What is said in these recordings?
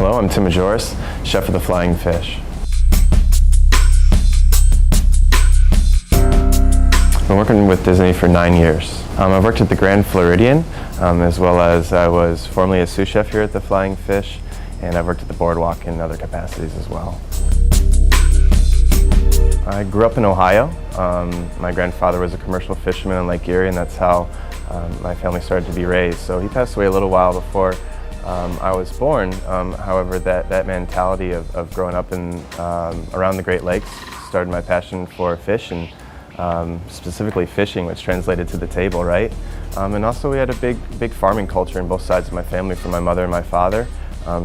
Hello, I'm Tim Majoras, chef of the Flying Fish. I've been working with Disney for 9 years. I've worked at the Grand Floridian, as well as I was formerly a sous chef here at the Flying Fish, and I've worked at the Boardwalk in other capacities as well. I grew up in Ohio. My grandfather was a commercial fisherman in Lake Erie, and that's how my family started to be raised. So he passed away a little while before I was born. However, that mentality of growing up around the Great Lakes started my passion for fish, and specifically fishing, which translated to the table, right? And also we had a big farming culture in both sides of my family, from my mother and my father.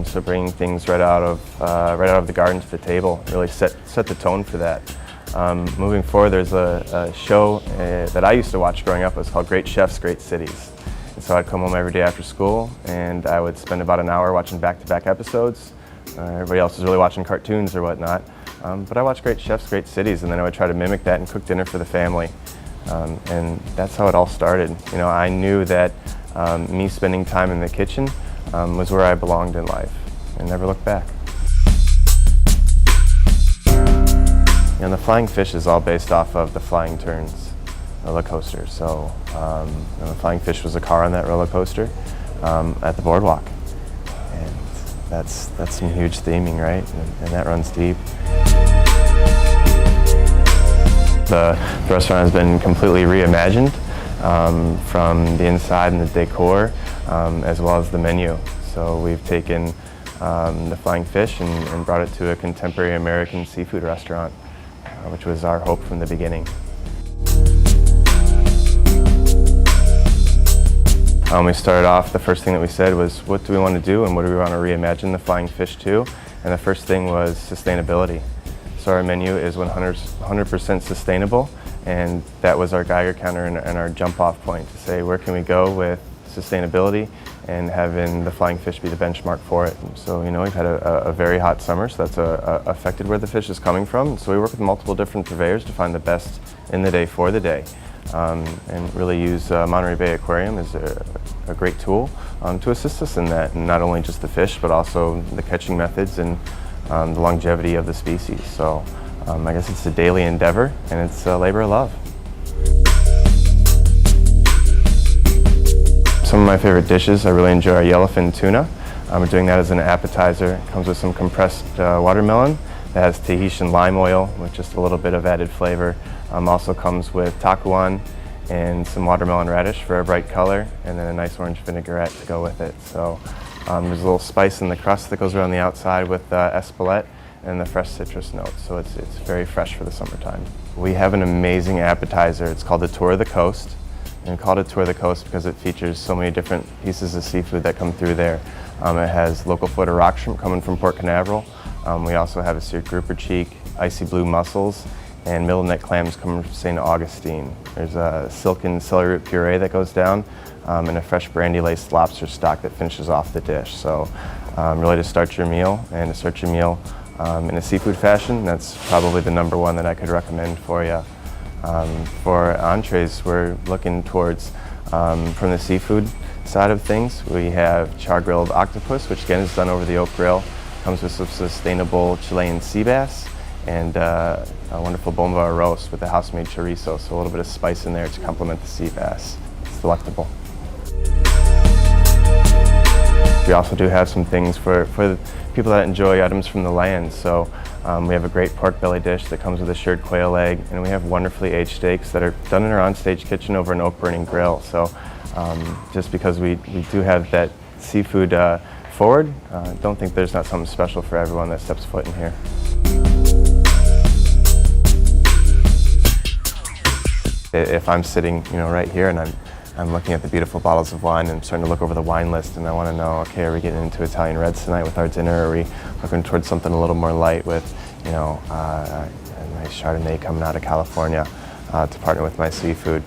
So bringing things right out of the garden to the table really set the tone for that. Moving forward, there's a show that I used to watch growing up. It was called Great Chefs, Great Cities. And so I'd come home every day after school, and I would spend about an hour watching back-to-back episodes. Everybody else was really watching cartoons or whatnot. But I watched Great Chefs, Great Cities, and then I would try to mimic that and cook dinner for the family. And that's how it all started. You know, I knew that me spending time in the kitchen was where I belonged in life, and never looked back. And the Flying Fish is all based off of the Flying Turns roller coaster. So the Flying Fish was a car on that roller coaster at the Boardwalk. And that's some huge theming, right? And that runs deep. The restaurant has been completely reimagined from the inside and the decor, as well as the menu. So we've taken the Flying Fish and brought it to a contemporary American seafood restaurant, which was our hope from the beginning. When we started off, the first thing that we said was, what do we want to do and what do we want to reimagine the Flying Fish to? And the first thing was sustainability. So our menu is 100% sustainable, and that was our Geiger counter and our jump-off point to say, where can we go with sustainability and having the Flying Fish be the benchmark for it. So, you know, we've had a very hot summer, so that's affected where the fish is coming from. So we work with multiple different purveyors to find the best in the day for the day. And really use Monterey Bay Aquarium as a great tool to assist us in that, and not only just the fish, but also the catching methods and the longevity of the species. So I guess it's a daily endeavor, and it's a labor of love. Some of my favorite dishes, I really enjoy our yellowfin tuna. We're doing that as an appetizer. It comes with some compressed watermelon that has Tahitian lime oil with just a little bit of added flavor. Also comes with takuan and some watermelon radish for a bright color, and then a nice orange vinaigrette to go with it. So there's a little spice in the crust that goes around the outside with espelette and the fresh citrus notes. So it's very fresh for the summertime. We have an amazing appetizer. It's called the Tour of the Coast. And we called it Tour of the Coast because it features so many different pieces of seafood that come through there. It has local Florida rock shrimp coming from Port Canaveral. We also have a seared grouper cheek, icy blue mussels, and middle neck clams coming from St. Augustine. There's a silken celery root puree that goes down, and a fresh brandy-laced lobster stock that finishes off the dish. So really to start your meal, and to start your meal in a seafood fashion, that's probably the number one that I could recommend for you. For entrees, we're looking towards, from the seafood side of things, we have char-grilled octopus, which again is done over the oak grill. Comes with some sustainable Chilean sea bass, and a wonderful bomba roast with the house-made chorizo, so a little bit of spice in there to complement the sea bass. It's delectable. We also do have some things for people that enjoy items from the land. So we have a great pork belly dish that comes with a shirred quail egg, and we have wonderfully aged steaks that are done in our onstage kitchen over an oak burning grill. So just because we do have that seafood forward, don't think there's not something special for everyone that steps foot in here. If I'm sitting, you know, right here and I'm looking at the beautiful bottles of wine and I'm starting to look over the wine list, and I want to know, okay, are we getting into Italian reds tonight with our dinner? Or are we looking towards something a little more light with, you know, a nice Chardonnay coming out of California to partner with my seafood?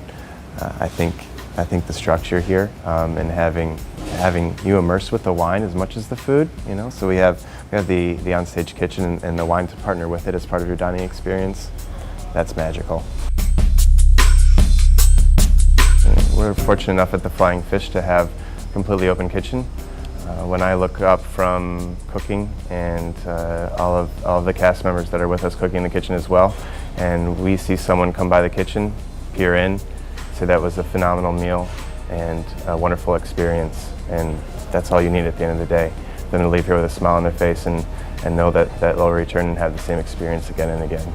I think the structure here and having you immersed with the wine as much as the food, you know. So we have the onstage kitchen and the wine to partner with it as part of your dining experience. That's magical. We're fortunate enough at the Flying Fish to have a completely open kitchen. When I look up from cooking and all of the cast members that are with us cooking in the kitchen as well, and we see someone come by the kitchen, peer in, say that was a phenomenal meal and a wonderful experience, and that's all you need at the end of the day. Them to leave here with a smile on their face and know that they'll return and have the same experience again and again.